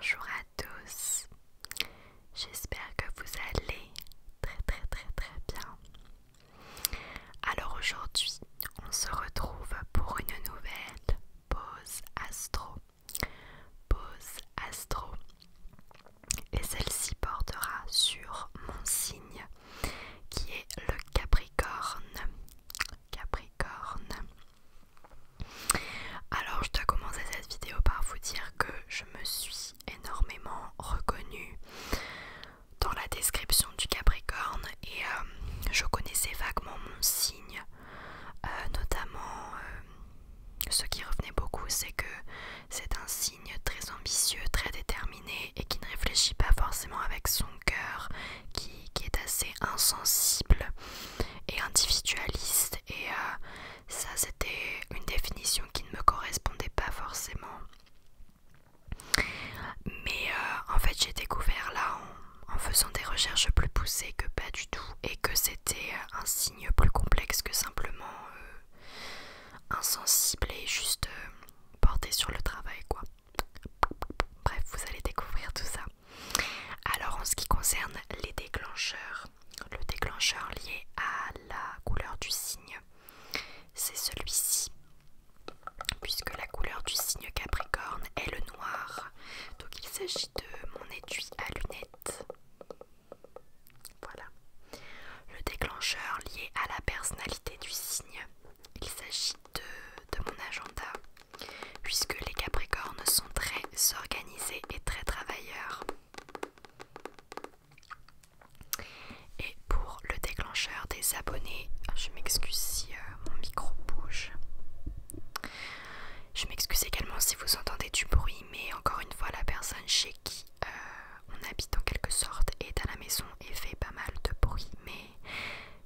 Bonjour à tous, j'espère que vous allez très bien. Alors aujourd'hui, on se retrouve pour une nouvelle pause astro. Et celle-ci portera sur mon signe qui est le Capricorne. Alors je dois commencer cette vidéo par vous dire que je me suis énormément reconnue dans la description du Capricorne et je connaissais vaguement mon signe, notamment ce qui revenait beaucoup, c'est que c'est un signe très ambitieux, très déterminé et qui ne réfléchit pas forcément avec son cœur, qui est assez insensible et individualiste, et ça c'était une définition qui ne me correspondait pas forcément. Mais en fait j'ai découvert là en faisant des recherches plus poussées que pas du tout, et que c'était un signe plus complexe que simplement insensible et juste porté sur le travail quoi. Bref, vous allez découvrir tout ça. Alors en ce qui concerne les déclencheurs, le déclencheur lié à la couleur du signe, c'est celui-ci, puisque la couleur du signe Capricorne est le noir. Donc il s'agit de mon étui à lunettes. Voilà. Le déclencheur lié à la personnalité du signe, il s'agit de mon agenda, puisque les Capricornes sont très organisés et très travailleurs. Et pour le déclencheur des abonnés, je m'excuse si mon micro bouge. Je m'excuse également si vous entendez du bruit, mais encore une fois, la personne chez qui on habite en quelque sorte est à la maison et fait pas mal de bruit, mais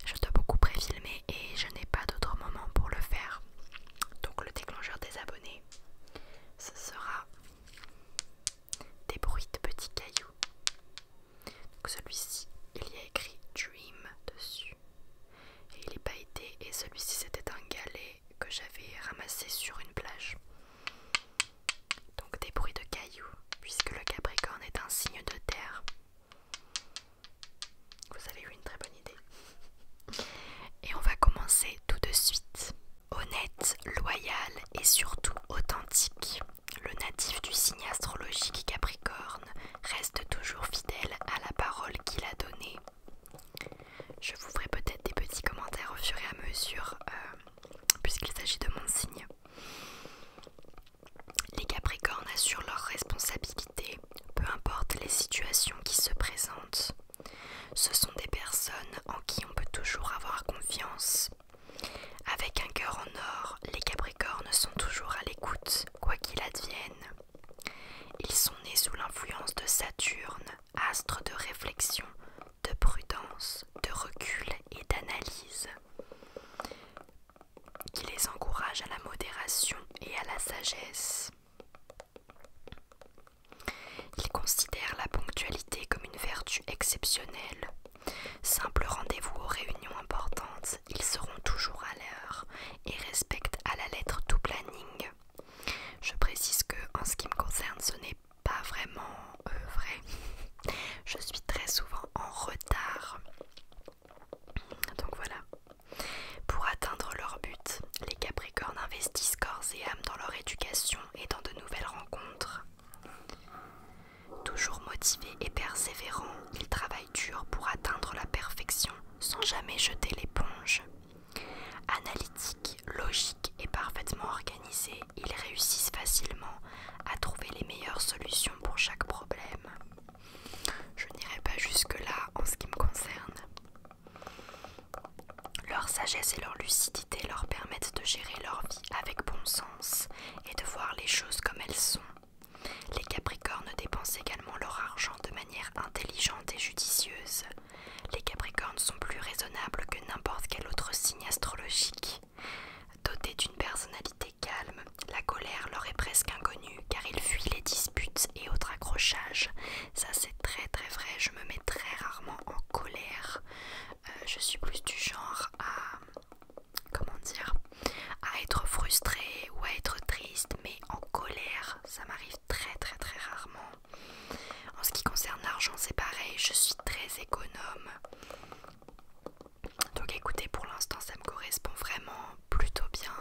je dois beaucoup pré-filmer et je n'ai pas d'autre moment pour le faire. Donc le déclencheur des abonnés, ce sera des bruits de petits cailloux. Donc celui-ci, il y a écrit Dream dessus et il est pailleté, et celui-ci c'était un galet que j'avais ramassé sur une plage. Donc des bruits de cailloux, puisque le Capricorne est un signe de terre. Vous avez eu une très bonne idée. Et on va commencer tout de suite. Honnête, loyal et surtout authentique, le natif du signe astrologique Capricorne reste toujours fidèle à la parole qu'il a donnée. Je vous ferai peut-être des petits commentaires au fur et à mesure, puisqu'il s'agit de mon signe. Les Capricornes assurent leurs responsabilités, peu importe les situations qui se présentent. Ce sont des personnes en qui on peut toujours avoir confiance. Avec un cœur en or, les Capricornes sont toujours à l'écoute, quoi qu'il advienne. Ils sont nés sous l'influence de Saturne, astre de réflexion, de prudence, de recul et d'analyse, qui les encourage à la modération et à la sagesse. Ils considèrent la ponctualité comme une vertu exceptionnelle. Simple rendez-vous aux réunions importantes, ils seront toujours à l'heure et respectent à la lettre tout planning. Je précise que en ce qui me concerne, ce n'est pas vraiment vrai. Je suis très souvent en retard. Donc voilà. Pour atteindre leur but, les Capricornes investissent corps et âme dans leur éducation et dans de nouvelles rencontres. Toujours motivés et persévérants, ils travaillent dur pour atteindre la perfection sans jamais jeter l'éponge. Analytiques, logiques et parfaitement organisés, ils réussissent facilement à trouver les meilleures solutions pour chaque problème. Je n'irai pas jusque-là en ce qui me concerne. Leur sagesse et leur lucidité leur permettent de gérer leur vie avec bon sens et de voir les choses comme elles sont. Les Capricornes dépensent également leur argent de manière intelligente et judicieuse. Les Capricornes sont plus raisonnables que n'importe quel autre signe astrologique. Dotés d'une personnalité calme, la colère leur est presque inconnue car ils fuient les disputes et autres accrochages. Ça c'est très vrai, je me mets très rarement en colère. Je suis plus du genre à, à être frustrée ou à être triste, mais en colère, ça m'arrive très rarement. homme. Donc écoutez, pour l'instant ça me correspond vraiment plutôt bien,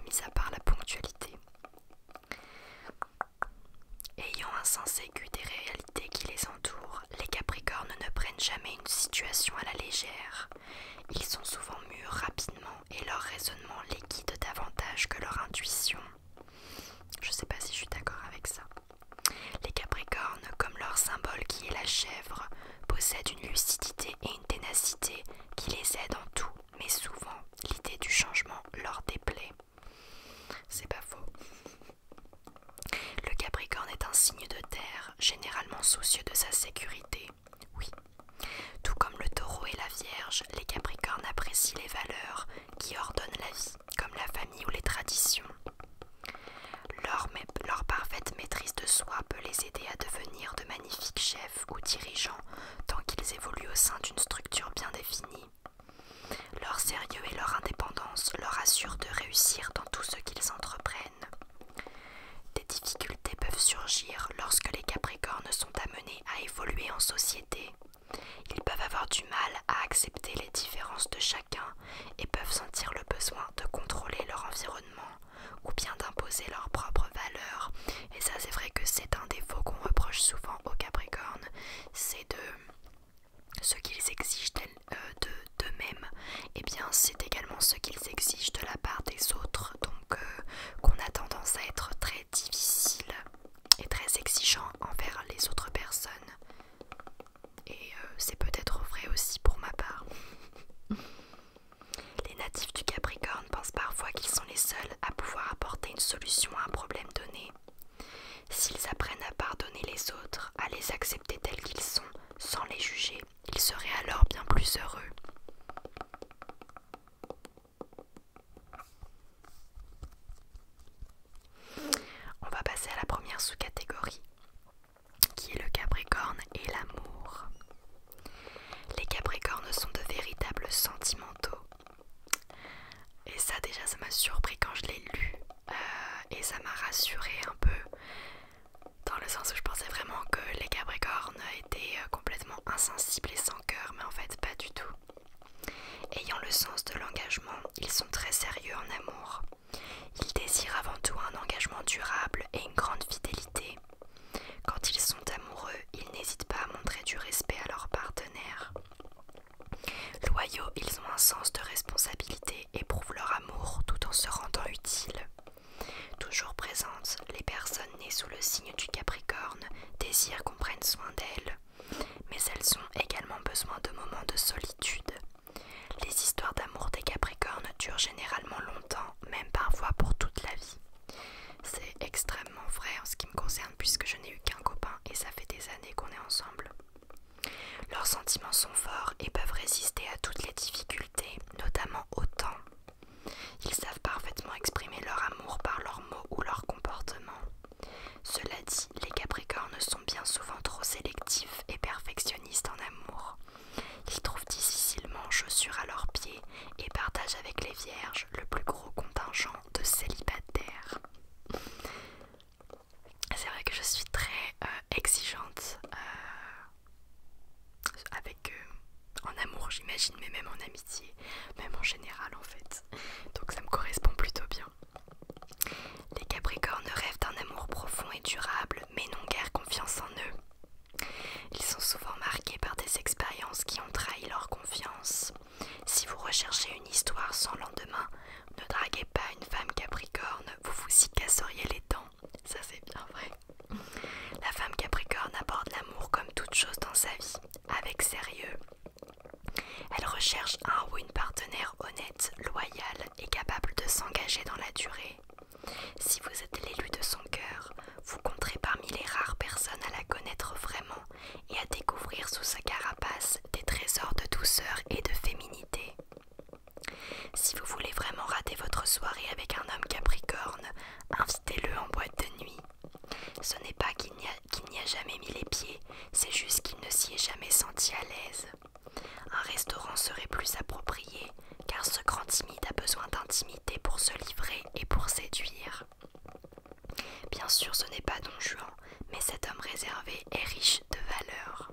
mis à part la ponctualité. Ayant un sens aigu des réalités qui les entourent, les Capricornes ne prennent jamais une situation à la légère. Ils sont souvent mûrs rapidement et leur raisonnement les guide davantage que leur intuition. Je sais pas si je suis d'accord avec ça. Les Capricornes, comme leur symbole qui est la chèvre, possèdent une lucidité et une ténacité qui les aident en tout, mais souvent l'idée du changement leur déplaît. C'est pas faux. Le Capricorne est un signe de terre, généralement soucieux de sa sécurité. Oui. Tout comme le Taureau et la Vierge, les Capricornes apprécient les valeurs qui ordonnent la vie, comme la famille ou les traditions. Leur parfaite maîtrise de soi peut les aider à devenir de magnifiques chefs ou dirigeants tant qu'ils évoluent au sein d'une structure bien définie. Leur sérieux et leur indépendance leur assurent de réussir dans tout ce qu'ils entreprennent. Des difficultés peuvent surgir lorsque les Capricornes sont amenés à évoluer en société. Ils peuvent avoir du mal à accepter les différences de chacun et peuvent sentir le besoin de contrôler leur environnement ou bien d'imposer leurs propres valeurs. Et ça, c'est vrai que c'est un défaut qu'on reproche souvent aux Capricornes, c'est de ce qu'ils exigent d'eux-mêmes, et bien c'est également ce qu'ils exigent de la part des autres, donc qu'on a tendance à être très difficile et très exigeant envers les autres personnes. Et c'est peut-être vrai aussi pour ma part. Les natifs du Capricorne pensent parfois qu'ils sont les seuls à pouvoir apporter une solution à un problème donné. S'ils apprennent à pardonner les autres, à les accepter tels qu'ils sont, sans les juger, ils seraient alors bien plus heureux. On va passer à la première sous-catégorie, qui est le Capricorne et l'amour. Les Capricornes sont de véritables sentimentaux. Et ça déjà ça m'a surpris quand je l'ai lu et ça m'a rassurée un peu, dans le sens où je pensais vraiment que les Capricornes étaient complètement insensibles et sans cœur, mais en fait pas du tout. Ayant le sens de l'engagement, ils sont très sérieux en amour. Ils désirent avant tout un engagement durable et une grande fidélité. Quand ils sont amoureux, ils n'hésitent pas à montrer du respect à leur partenaire. Loyaux, ils ont un sens de responsabilité et prouvent leur amour tout en se rendant utiles. Toujours présentes, les personnes nées sous le signe du Capricorne désirent qu'on prenne soin d'elles, mais elles ont également besoin de moments de solitude. Les histoires d'amour des Capricornes durent généralement longtemps, même parfois pour toute la vie. C'est extrêmement vrai en ce qui me concerne puisque je n'ai eu qu'un copain et ça fait des années qu'on est ensemble. Leurs sentiments sont forts et peuvent résister à toutes les difficultés, notamment au temps. Ils savent parfaitement exprimer leur amour par leurs mots ou leur comportement. Cela dit, les Capricornes sont bien souvent trop sélectifs et perfectionnistes en amour. Ils trouvent difficilement chaussures à leurs pieds et partagent avec les Vierges le plus gros contingent de célibataires. C'est vrai que je suis très exigeante avec en amour j'imagine, mais même en amitié, même en général en fait. Donc ça me correspond plutôt bien. Les Capricornes rêvent d'un amour profond et durable, mais n'ont guère confiance en eux. Ils sont souvent marqués par des expériences qui ont trahi leur confiance. Si vous recherchez une histoire sans lendemain, ne draguez pas une femme Capricorne, vous vous y casseriez les dents. Ça c'est bien vrai. La femme Capricorne aborde l'amour comme toute chose dans sa vie, avec sérieux. Elle recherche un ou une partenaire honnête, loyal et capable de s'engager dans la durée. Si vous êtes l'élu de son cœur, vous compterez parmi les rares personnes à la connaître vraiment et à découvrir sous sa carapace des trésors de douceur et de féminité. Si vous voulez vraiment rater votre soirée avec un homme Capricorne, invitez-le en boîte de nuit. Ce n'est pas qu'il n'y a jamais mis les pieds, c'est juste qu'il ne s'y est jamais senti à l'aise. Un restaurant serait plus approprié, car ce grand timide a besoin d'intimité pour se livrer et pour séduire. Bien sûr, ce n'est pas Don Juan, mais cet homme réservé est riche de valeurs.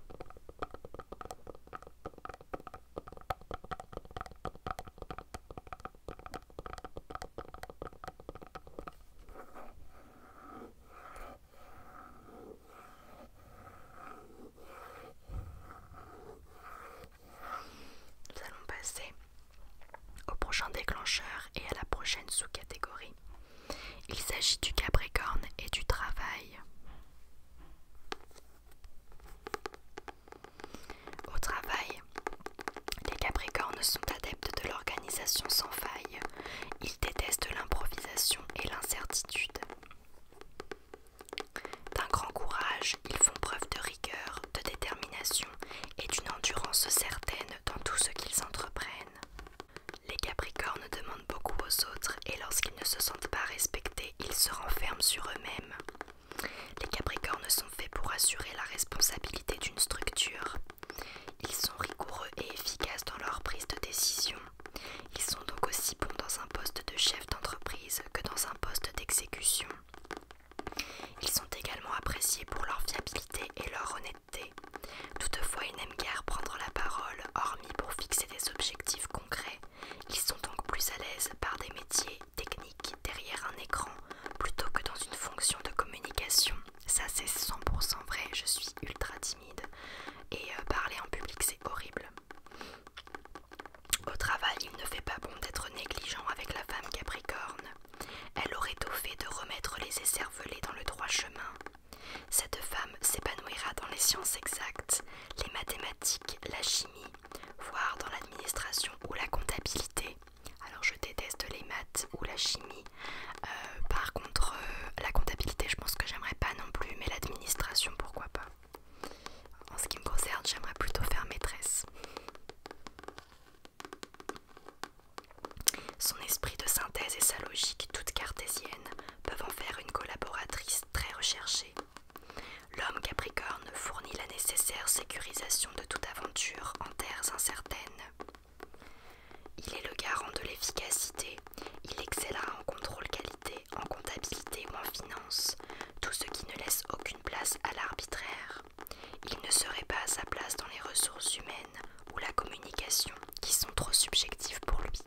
appréciations qui sont trop subjectives pour lui.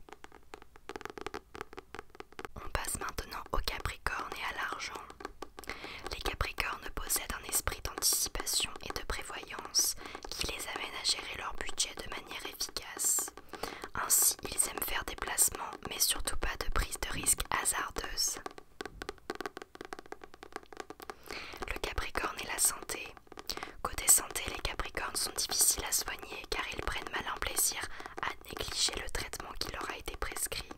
On passe maintenant aux Capricornes et à l'argent. Les Capricornes possèdent un esprit d'anticipation et de prévoyance qui les amène à gérer leur budget de manière efficace. Ainsi, ils aiment faire des placements, mais surtout pas de prise de risque hasardeuse. Le Capricorne et la santé. Côté santé, les Capricornes sont difficiles à soigner car ils prennent malin plaisir à négliger le traitement qui leur a été prescrit.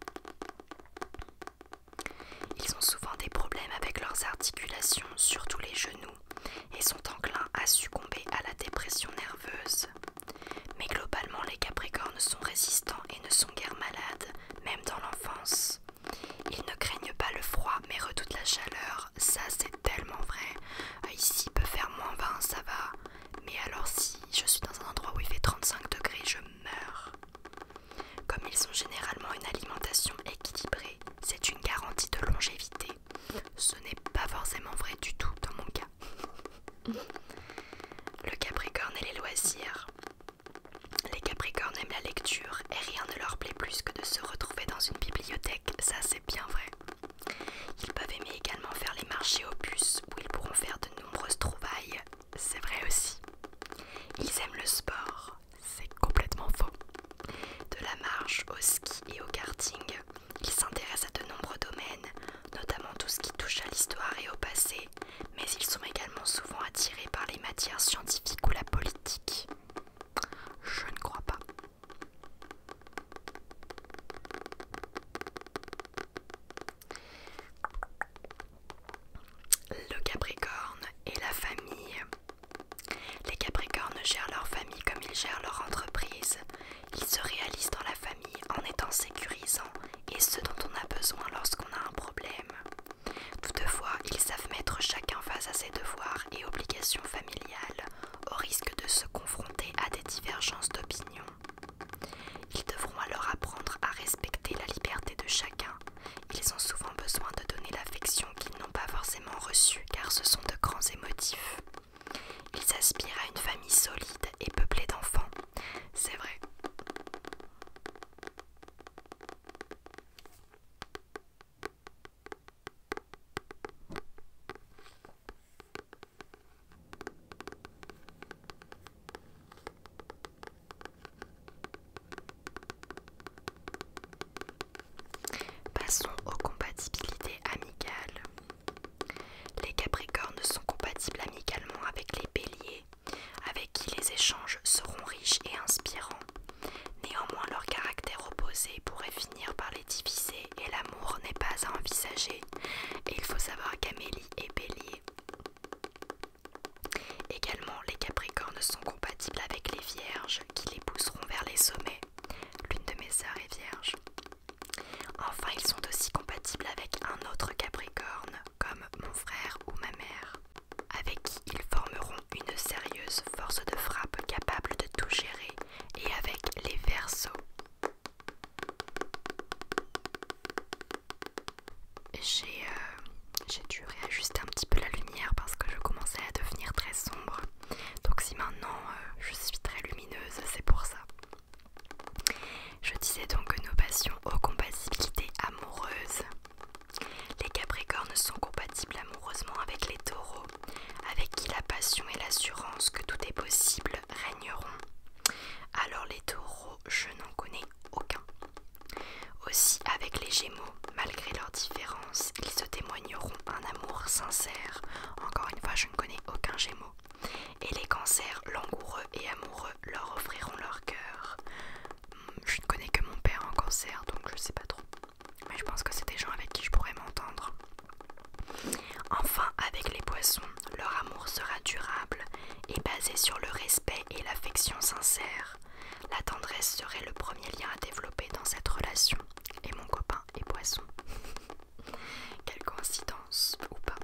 Ils ont souvent des problèmes avec leurs articulations, surtout les genoux, et sont enclins à succomber à la dépression nerveuse. Mais globalement, les Capricornes sont résistants et ne sont guère malades, même dans l'enfance. Ils ne craignent pas le froid, mais redoutent la chaleur. Ça, c'est tellement vrai. Ici, il peut faire -20, ça va. Mais alors si je suis dans un endroit où il fait 35 degrés, je meurs. Comme ils ont généralement une alimentation équilibrée, c'est une garantie de longévité. Ce n'est pas forcément vrai du tout dans mon cas. Le Capricorne et les loisirs. Les Capricornes aiment la lecture et rien ne leur plaît plus que de se retrouver dans une bibliothèque, ça c'est bien vrai. Ils peuvent aimer également faire les marchés aux puces où ils pourront faire de nombreuses trouvailles, c'est vrai aussi. Ils aiment le sport, c'est complètement faux. De la marche au ski et au karting, ils s'intéressent à de nombreux domaines, notamment tout ce qui touche à l'histoire et au passé, mais ils sont également souvent attirés par les matières scientifiques ou la politique. Je ne crois pas. Le Capricorne et la famille. Les Capricornes gèrent leur famille comme ils gèrent leur entreprise. Ils se réalisent dans la famille en étant sécurisants et ce dont on a besoin lorsqu'on a un problème. Toutefois, ils savent mettre chacun face à ses devoirs et obligations familiales, au risque de se confronter à des divergences d'opinion. Ils devront alors apprendre à respecter la liberté de chacun. Ils ont souvent besoin de donner l'affection qu'ils n'ont pas forcément reçue car ce sont de grands émotifs. Ils aspirent à une famille solide et peuplée d'enfants. C'est vrai. Passons aux compatibilités amicales. Les Capricornes sont compatibles amicalement avec les Béliers, avec qui les échanges seront riches et inspirants. Néanmoins, leur caractère opposé pourrait finir par les diviser et l'amour n'est pas à envisager. Et il faut savoir qu'Amélie est Bélier. Également, les Capricornes sont compatibles avec les Vierges qui les pousseront vers les sommets. L'une de mes sœurs est vierge. Enfin, ils sont aussi compatibles avec un autre Capricorne, comme mon frère ou ma mère, avec qui ils formeront une sérieuse force de frappe capable de tout gérer, et avec les Verseaux. J'ai dû réajuster un petit peu la lumière parce que je commençais à devenir très sombre. Donc si maintenant je suis très lumineuse, c'est pour ça. Je disais donc que nous passions aux compatibilités amoureuses. Les Capricornes sont compatibles amoureusement avec les Taureaux, avec qui la passion et l'assurance que tout est possible régneront. Alors les Taureaux, je n'en connais aucun. Aussi avec les Gémeaux, malgré leurs différences, ils se témoigneront un amour sincère. Encore une fois, je ne connais aucun Gémeaux. Et les Cancers, langoureux et amoureux, leur offriront leur cœur. Je ne connais que mon père en Cancer, donc je sais pas trop. Mais je pense que c'est des gens avec qui je pourrais m'entendre. Enfin, avec les Poissons, leur amour sera durable et basé sur le respect et l'affection sincère. La tendresse serait le premier lien à développer dans cette relation. Et mon copain est Poisson. Quelle coïncidence, ou pas.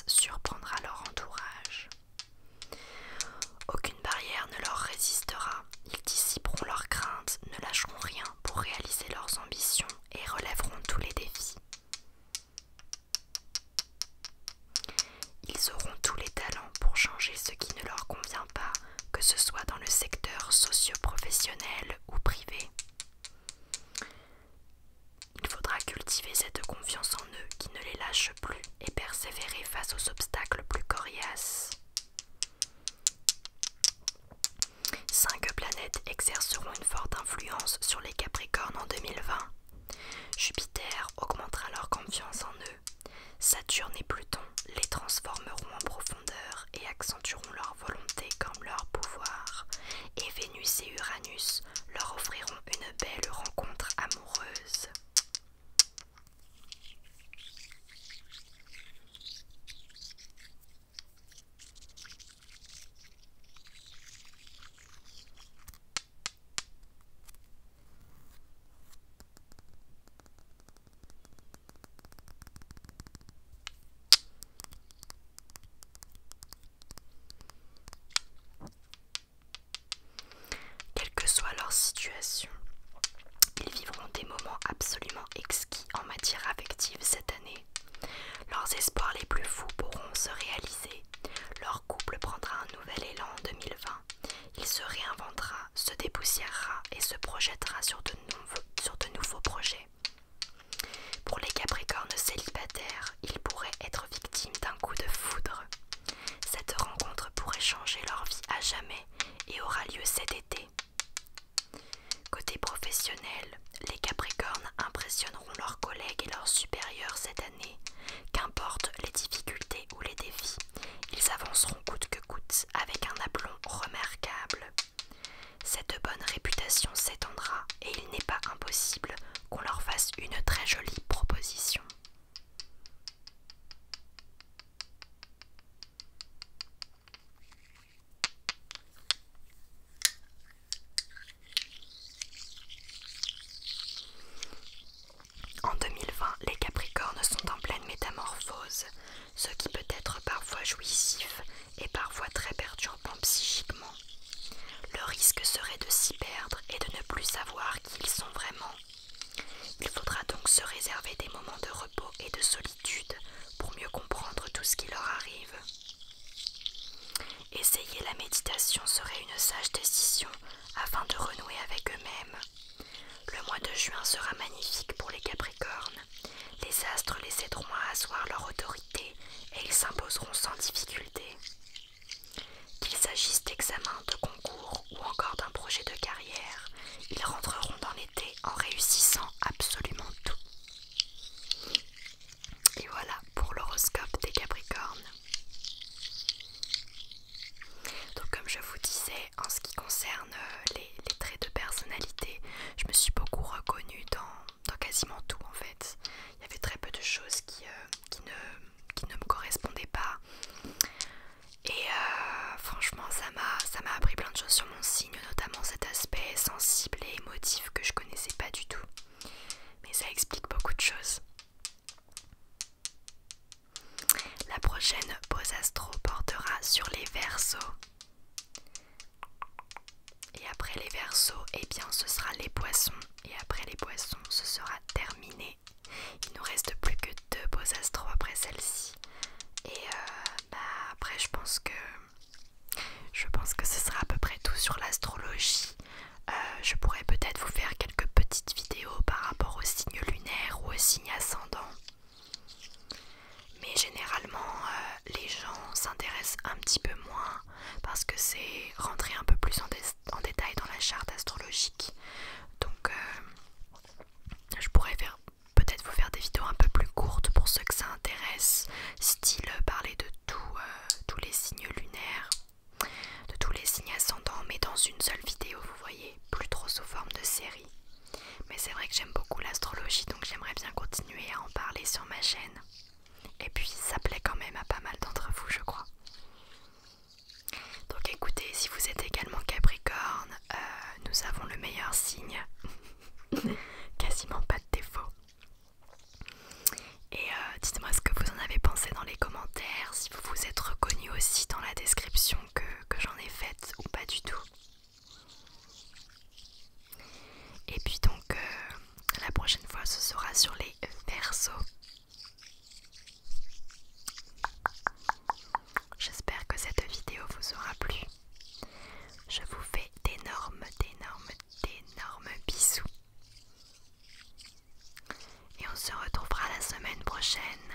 confiance surprendra leur entourage. Aucune barrière ne leur résistera, ils dissiperont leurs craintes, ne lâcheront rien pour réaliser leurs ambitions et relèveront tous les défis. Ils auront tous les talents pour changer ce qui ne leur convient pas, que ce soit dans le secteur socio-professionnel ou privé. Il faudra cultiver cette confiance en eux qui ne les lâche plus et persévérer face aux obstacles plus coriaces. 5 planètes exerceront une forte influence sur les Capricornes en 2020. Jupiter augmentera leur confiance en eux. Saturne et Pluton les transformeront en profondeur et accentueront leur volonté comme leur pouvoir. Et Vénus et Uranus leur offriront une belle rencontre amoureuse. Quelle que soit leur situation, ils vivront des moments absolument exquis en matière affective cette année. Leurs espoirs les plus fous pourront se réaliser. Leur couple prendra un nouvel élan en 2020. Il se réinventera, se dépoussiérera et se projettera sur de nouveaux projets. Pour les Capricornes célibataires, ils pourraient être victimes d'un coup de foudre. Cette rencontre pourrait changer leur vie à jamais et aura lieu cet été. Côté professionnel, les Capricornes impressionneront leurs collègues et leurs supérieurs cette année. Qu'importe les difficultés ou les défis, ils avanceront coûte que coûte avec un aplomb remarquable. Cette bonne réputation s'étendra et il n'est pas impossible qu'on leur fasse une très jolie proposition. En 2020, les Capricornes sont en pleine métamorphose, ce qui peut être parfois jouissif et parfois très perturbant psychiquement. Le risque serait de s'y perdre et de ne plus savoir qui ils sont vraiment. Il faudra donc se réserver des moments de repos et de solitude pour mieux comprendre tout ce qui leur arrive. Essayer la méditation serait une sage décision afin de renouer avec eux-mêmes. Le mois de juin sera magnifique pour les Capricornes. Les astres les aideront à asseoir leur autorité et ils s'imposeront sans difficulté. Qu'il s'agisse d'examens, de concours ou encore d'un projet de carrière, ils rentreront dans l'été en réussissant absolument tout. Et voilà pour l'horoscope des Capricornes. Donc comme je vous disais, en ce qui concerne les traits de personnalité, je me suis beaucoup reconnue dans quasiment tout en fait. Il y avait très peu de choses qui ne me correspondaient pas. Et franchement ça m'a appris plein de choses sur mon signe, notamment cet aspect sensible et émotif que je connaissais pas du tout. Mais ça explique beaucoup de choses. La prochaine pause astro portera sur les Verseaux. Et après les Verseaux, eh bien ce sera les Poissons. Et après les Poissons, ce sera terminé. Il nous reste plus que 2 pauses astro après celle-ci. Et après je pense que ce sera à peu près tout sur l'astrologie. Je pourrais peut-être vous faire quelques petites vidéos par rapport au signe lunaire ou au signe ascendant. Mais généralement, les gens s'intéressent un petit peu moins parce que c'est rentrer un peu plus en détail dans la charte astrologique. Donc, je pourrais peut-être vous faire des vidéos un peu plus courtes pour ceux que ça intéresse, style parler de tous les signes lunaires, de tous les signes ascendants, mais dans une seule vidéo, vous voyez, plus trop sous forme de série. Mais c'est vrai que j'aime beaucoup l'astrologie, donc j'aimerais bien continuer à en parler sur ma chaîne. Et puis ça plaît quand même à pas mal d'entre vous, je crois. Donc écoutez, si vous êtes également Capricorne, nous avons le meilleur signe. Quasiment pas de défaut. Et dites-moi ce que vous en avez pensé dans les commentaires, si vous vous êtes reconnu aussi dans la description que j'en ai faite ou pas du tout. Et puis donc la prochaine fois ce sera sur les Verseaux. J'espère que cette vidéo vous aura plu. Je vous fais d'énormes bisous. Et on se retrouvera la semaine prochaine